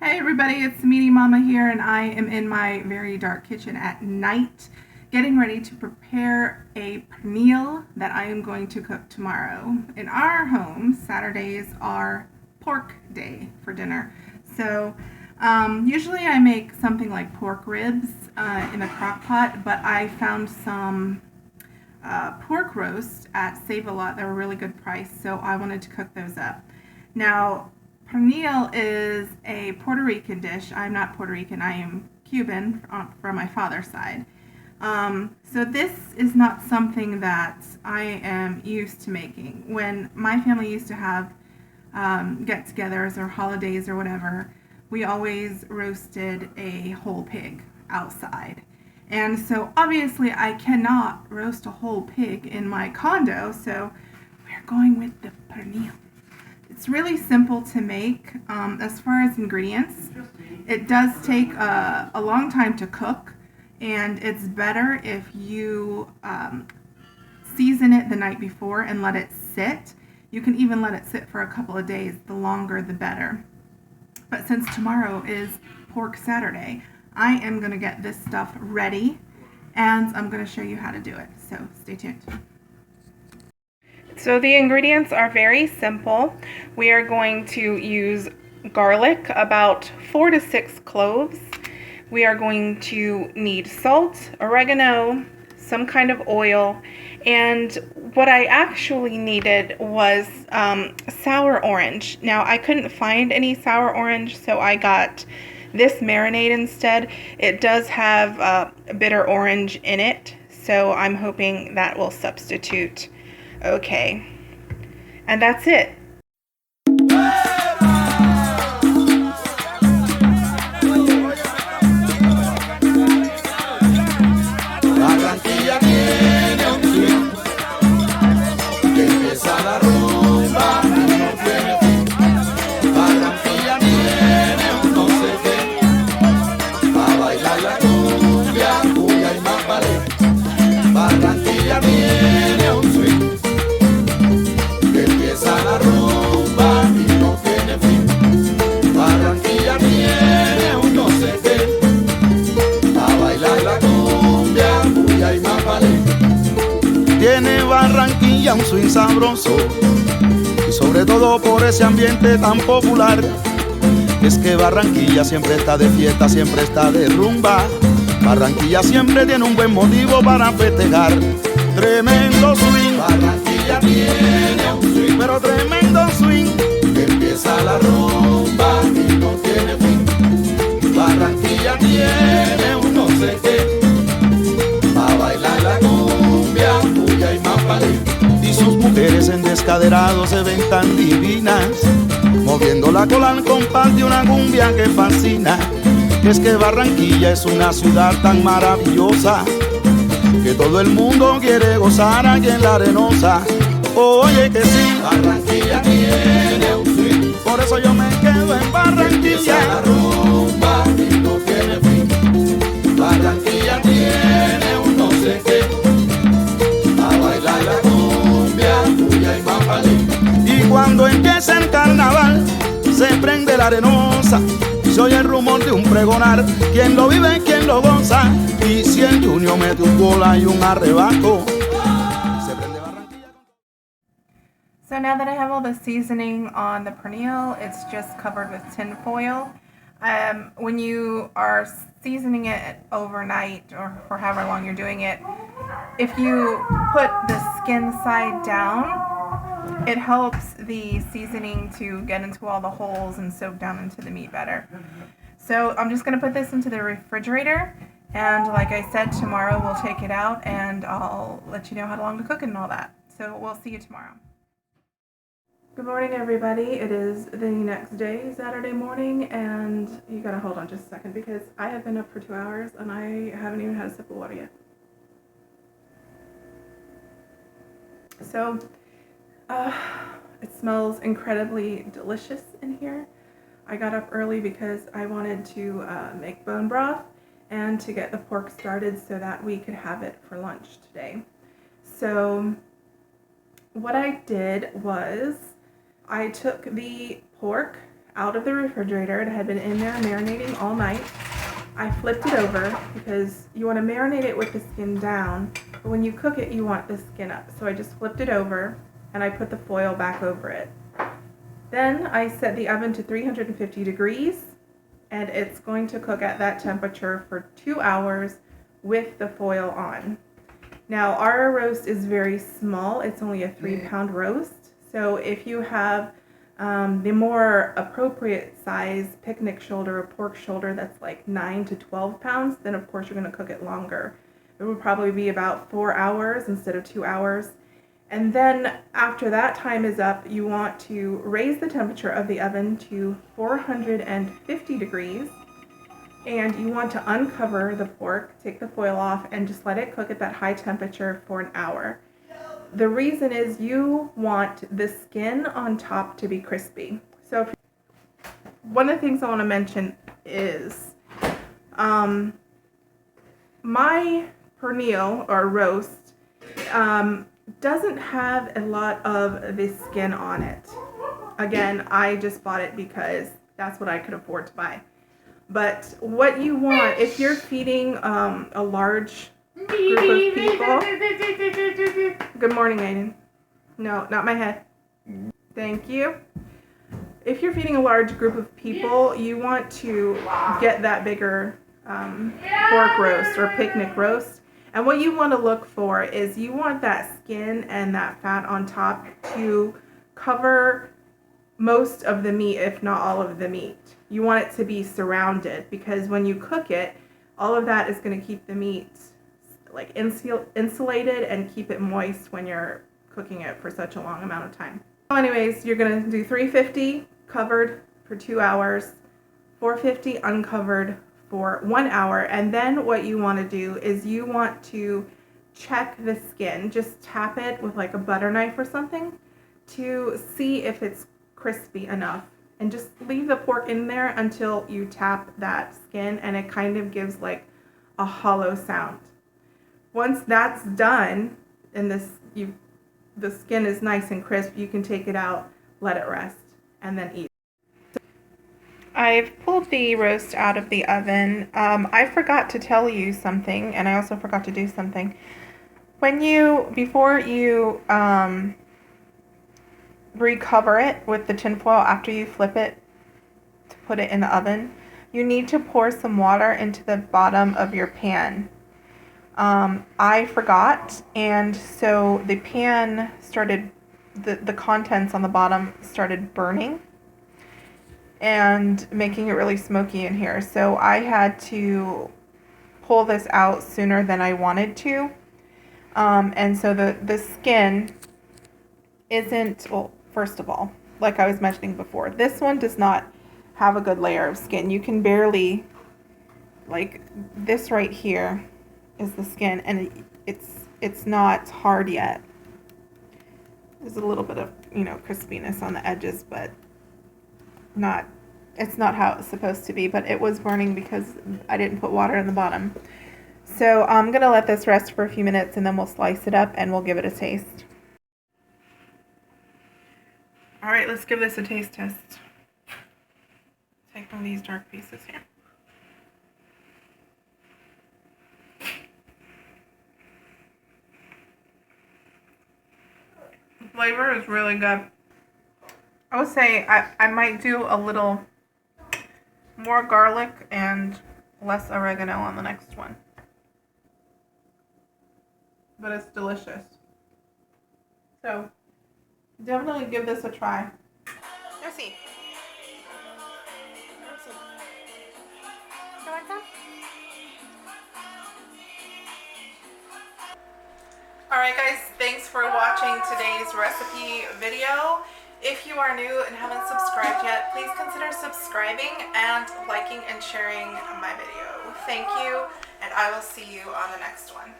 Hey everybody, it's Meaty Mama here, and I am in my very dark kitchen at night getting ready to prepare a pernil that I am going to cook tomorrow. In our home, Saturdays are pork day for dinner. So usually I make something like pork ribs in a crock pot, but I found some pork roast at Save a Lot. They were a really good price, so I wanted to cook those up. Now, pernil is a Puerto Rican dish. I'm not Puerto Rican, I am Cuban from my father's side. So this is not something that I am used to making. When my family used to have get-togethers or holidays or whatever, we always roasted a whole pig outside. And so obviously I cannot roast a whole pig in my condo, so we're going with the pernil. It's really simple to make as far as ingredients. It does take a long time to cook, and it's better if you season it the night before and let it sit. You can even let it sit for a couple of days. The longer, the better. But since tomorrow is Pork Saturday, I am going to get this stuff ready, and I'm going to show you how to do it. So stay tuned. So the ingredients are very simple. We are going to use garlic, about 4 to 6 cloves. We are going to need salt, oregano, some kind of oil, and what I actually needed was sour orange. Now I couldn't find any sour orange, so I got this marinade instead. It does have bitter orange in it, so I'm hoping that will substitute okay. And that's it. Barranquilla tiene un swing que empieza la rumba y no tiene fin. Barranquilla tiene un no sé qué, pa' bailar la cumbia, cumbia y más vale. Barranquilla tiene un swing que empieza la rumba y no tiene fin. Barranquilla tiene un no sé qué, pa' bailar la cumbia, cumbia y más vale. Tiene Barranquilla un swing sabroso, y sobre todo por ese ambiente tan popular. Es que Barranquilla siempre está de fiesta, siempre está de rumba. Barranquilla siempre tiene un buen motivo para festejar. Tremendo swing, Barranquilla tiene un swing, pero tremendo swing, que empieza la rumba y no tiene fin. Barranquilla tiene un no sé qué, pa' bailar la cumbia, cumbia y más vale. Y sus mujeres en descaderado se ven tan divinas, moviendo la cola al compás de una cumbia que fascina. Es que Barranquilla es una ciudad tan maravillosa, que todo el mundo quiere gozar aquí en la arenosa. Oye que sí, Barranquilla tiene un swing, por eso yo me quedo en Barranquilla. La rumba y no tiene fin. Barranquilla tiene un no sé qué, a bailar la cumbia, cumbia y más vale. Y cuando empieza el carnaval, se prende la arenosa, se oye el rumor de un pregonar, quien lo vive, quien lo goza. Y si el Junior mete un gol y un arrebato, se prende Barranquilla. So now that I have all the seasoning on the pernil, it's just covered with tin foil. When you are seasoning it overnight or for however long you're doing it, if you put the skin side down, it helps the seasoning to get into all the holes and soak down into the meat better. So I'm just going to put this into the refrigerator, and like I said, tomorrow we'll take it out and I'll let you know how long to cook it and all that. So we'll see you tomorrow. Good morning, everybody. It is the next day, Saturday morning, and you gotta hold on just a second because I have been up for 2 hours and I haven't even had a sip of water yet. So it smells incredibly delicious in here. I got up early because I wanted to make bone broth and to get the pork started so that we could have it for lunch today. So what I did was I took the pork out of the refrigerator. It had been in there marinating all night. I flipped it over because you want to marinate it with the skin down, but when you cook it, you want the skin up. So I just flipped it over and I put the foil back over it. Then I set the oven to 350 degrees and it's going to cook at that temperature for 2 hours with the foil on. Now our roast is very small. It's only a 3-pound roast. So if you have the more appropriate size picnic shoulder or pork shoulder that's like 9 to 12 pounds, then of course you're going to cook it longer. It would probably be about 4 hours instead of 2 hours. And then after that time is up, you want to raise the temperature of the oven to 450 degrees. And you want to uncover the pork, take the foil off, and just let it cook at that high temperature for an hour. The reason is you want the skin on top to be crispy. So one of the things I want to mention is my pernil or roast doesn't have a lot of the skin on it. Again, I just bought it because that's what I could afford to buy. But what you want, if you're feeding a large group of people. Good morning, Aiden. No, not my head. Thank you. If you're feeding a large group of people, you want to get that bigger pork roast or picnic roast. And what you want to look for is you want that skin and that fat on top to cover most of the meat, if not all of the meat. You want it to be surrounded because when you cook it, all of that is going to keep the meat like insulated and keep it moist when you're cooking it for such a long amount of time. So anyways, you're going to do 350 covered for 2 hours, 450 uncovered for 1 hour, and then what you want to do is you want to check the skin. Just tap it with like a butter knife or something to see if it's crispy enough, and just leave the pork in there until you tap that skin and it kind of gives like a hollow sound. Once that's done and the skin is nice and crisp, you can take it out, let it rest, and then eat. I've pulled the roast out of the oven. I forgot to tell you something, and I also forgot to do something. Before you recover it with the tin foil after you flip it to put it in the oven, you need to pour some water into the bottom of your pan. I forgot, and so the pan started, the contents on the bottom started burning and making it really smoky in here. So I had to pull this out sooner than I wanted to. And so the skin isn't, well, first of all, like I was mentioning before, this one does not have a good layer of skin. You can barely, like this right here is the skin, and it's not hard yet. There's a little bit of, crispiness on the edges, but it's not how it's supposed to be. But it was burning because I didn't put water in the bottom. So I'm gonna let this rest for a few minutes and then we'll slice it up and we'll give it a taste. All right, let's give this a taste test. Take one of these dark pieces here. The flavor is really good. I would say I might do a little more garlic and less oregano on the next one. But it's delicious. So definitely give this a try. Lucy. You like that? Alright guys, thanks for watching today's recipe video. If you are new and haven't subscribed yet, please consider subscribing and liking and sharing my video. Thank you, and I will see you on the next one.